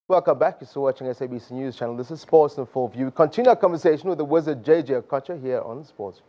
Welcome back. You're still watching SABC News Channel. This is Sports in Full View. We continue our conversation with the wizard Jay Jay Okocha here on Sports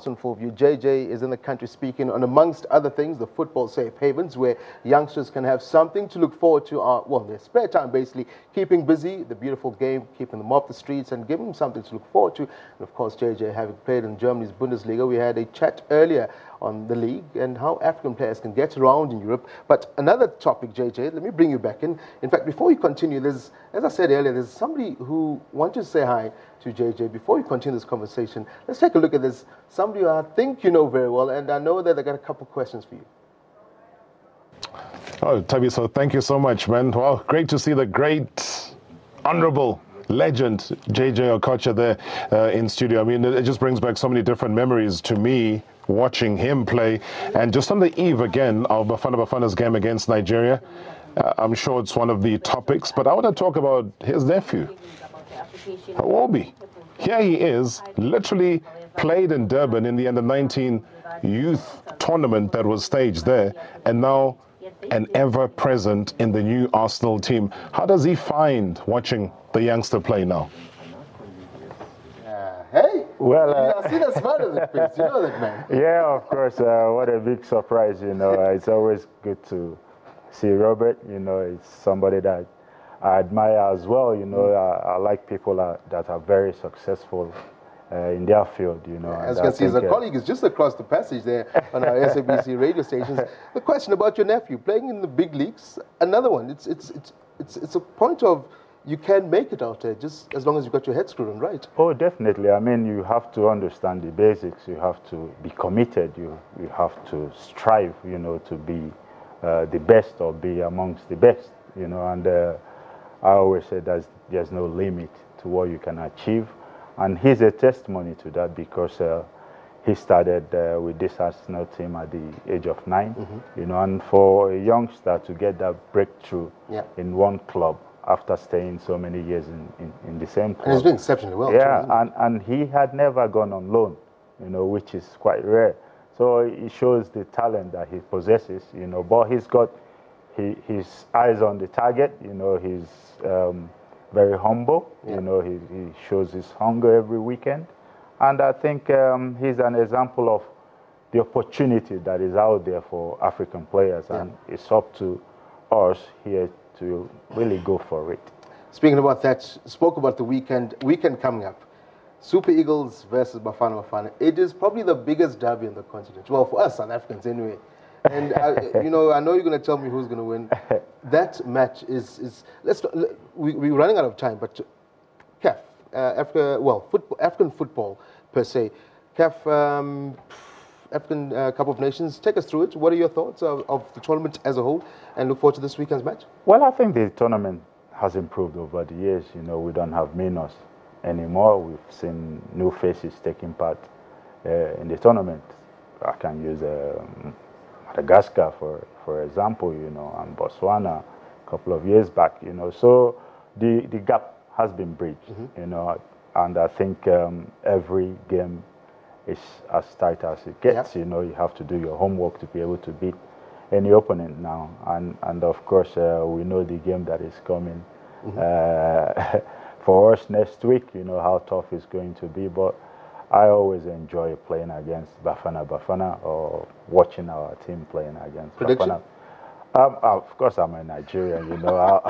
in Full View. Jay Jay is in the country speaking on, amongst other things, the football safe havens where youngsters can have something to look forward to, their spare time basically, keeping busy, the beautiful game, keeping them off the streets and giving them something to look forward to. And of course, Jay Jay having played in Germany's Bundesliga, we had a chat earlier on the league and how African players can get around in Europe. But another topic, Jay Jay, let me bring you back in. In fact, before we continue, as I said earlier, there's somebody who wants to say hi to Jay Jay. Before we continue this conversation, let's take a look at this. Somebody who I think you know very well, and I know that I got a couple of questions for you. Oh, Thabiso, thank you so much, man. Well, great to see the great, honorable legend Jay Jay Okocha there in studio. I mean, it just brings back so many different memories to me watching him play. And just on the eve again of Bafana Bafana's game against Nigeria, I'm sure it's one of the topics, but I want to talk about his nephew, Hawobi. Here he is, literally played in Durban in the under-19 youth tournament that was staged there, and now an ever-present in the new Arsenal team. How does he find watching the youngster play now? Hey, well, I see the smile on his face. You know that, man. Yeah, of course. What a big surprise, you know. It's always good to see Robert. You know, it's somebody that I admire as well. You know, I like people that are very successful in their field, you know. As you can see, his colleague is just across the passage there on our SABC radio stations. The question about your nephew playing in the big leagues, another one. It's a point of you can make it out there just as long as you've got your head screwed on right. Oh, definitely. I mean, you have to understand the basics. You have to be committed. You have to strive, you know, to be the best or be amongst the best, you know. And I always say that there's no limit to what you can achieve. And he's a testimony to that because he started with this Arsenal team at the age of 9, you know, and for a youngster to get that breakthrough in one club after staying so many years in the same club. And he's doing exceptionally well. Yeah, too, and he had never gone on loan, you know, which is quite rare. So it shows the talent that he possesses, you know, but he's got his eyes on the target, you know, he's very humble, you know, he shows his hunger every weekend. And I think he's an example of the opportunity that is out there for African players, and it's up to us here to really go for it. Speaking about that, spoke about the weekend coming up. Super Eagles versus Bafana Bafana. It is probably the biggest derby in the continent. Well, for us South Africans anyway. And you know, I know you're going to tell me who's going to win. That match is we're running out of time, but CAF, African football per se. CAF, African Cup of Nations, take us through it. What are your thoughts of the tournament as a whole, and look forward to this weekend's match? Well, I think the tournament has improved over the years. You know, we don't have minnows anymore. We've seen new faces taking part in the tournament. I can use Madagascar, for example, you know, and Botswana a couple of years back, you know. So the gap has been bridged, you know, and I think every game is as tight as it gets. You know, you have to do your homework to be able to beat any opponent now. And of course, we know the game that is coming for us next week, you know, how tough it's going to be. But I always enjoy playing against Bafana or watching our team playing against Bafana. Of course, I'm a Nigerian, you know,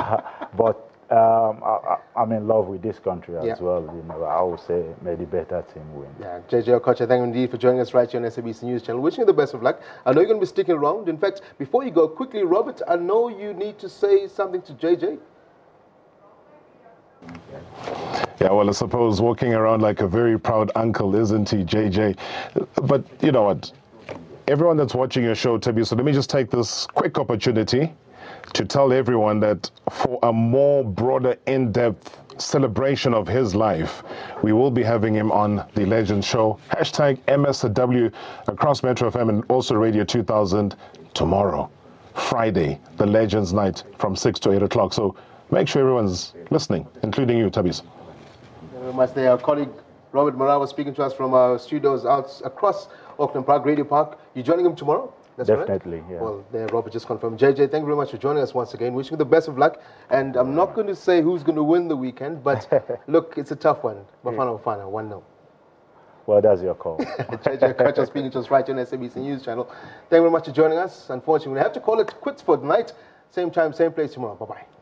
but I'm in love with this country as well. You know, I would say may the better team win. Yeah, Jay Jay Okocha, thank you indeed for joining us right here on SABC News Channel. Wishing you the best of luck. I know you're going to be sticking around. In fact, before you go, quickly, Robert, I know you need to say something to Jay Jay. Yeah, well, I suppose walking around like a very proud uncle, isn't he, Jay Jay? But you know what? Everyone that's watching your show, Thabiso, so let me just take this quick opportunity to tell everyone that for a more broader, in-depth celebration of his life, we will be having him on The Legend Show. Hashtag MSW across Metro FM and also Radio 2000 tomorrow, Friday, the Legends Night from 6 to 8 o'clock. So make sure everyone's listening, including you, Thabiso. Thank you very much. Our colleague Robert Marawa speaking to us from our studios out across Auckland Park, Radio Park. You joining him tomorrow? That's Definitely, correct? yeah. Well, there, Robert just confirmed. JJ, thank you very much for joining us once again. Wishing you the best of luck. And I'm not going to say who's going to win the weekend, but look, it's a tough one. Bafana 1-0. Well, that's your call. Jay Jay Okocha speaking to us right on SABC News channel. Thank you very much for joining us. Unfortunately, we have to call it quits for tonight. Same time, same place tomorrow. Bye-bye.